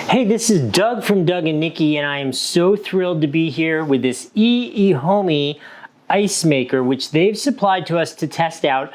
Hey, this is Doug from Doug and Nikki, and I am so thrilled to be here with this Euhomy ice maker, which they've supplied to us to test out.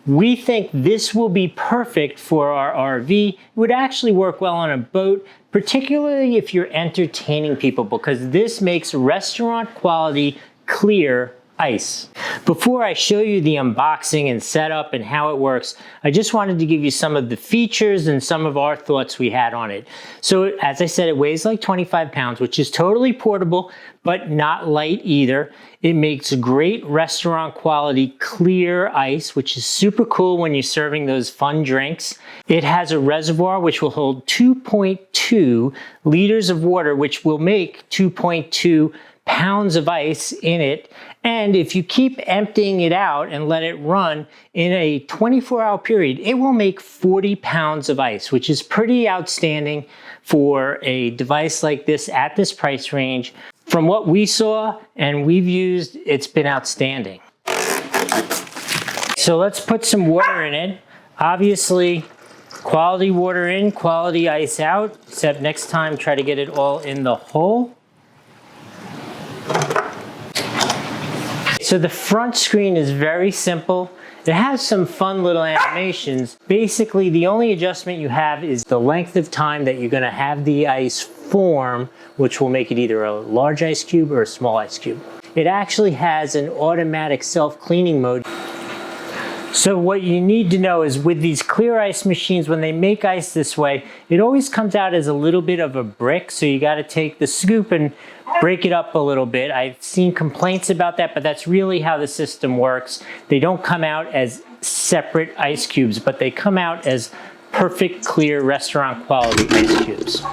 We think this will be perfect for our RV. It would actually work well on a boat, particularly if you're entertaining people, because this makes restaurant quality clear ice. Before I show you the unboxing and setup and how it works, I just wanted to give you some of the features and some of our thoughts we had on it. So as I said, it weighs like 25 pounds, which is totally portable, but not light either. It makes great restaurant quality clear ice, which is super cool when you're serving those fun drinks. It has a reservoir which will hold 2.2 liters of water, which will make 2.2 pounds of ice in it. And if you keep emptying it out and let it run in a 24-hour period, it will make 40 pounds of ice, which is pretty outstanding for a device like this at this price range. From what we saw and we've used, it's been outstanding. So let's put some water in it. Obviously, quality water in, quality ice out, except next time try to get it all in the hole. So the front screen is very simple. It has some fun little animations. Basically, the only adjustment you have is the length of time that you're gonna have the ice form, which will make it either a large ice cube or a small ice cube. It actually has an automatic self-cleaning mode. So what you need to know is with these clear ice machines, when they make ice this way, it always comes out as a little bit of a brick. So you got to take the scoop and break it up a little bit. I've seen complaints about that, but that's really how the system works. They don't come out as separate ice cubes, but they come out as perfect, clear restaurant quality ice cubes.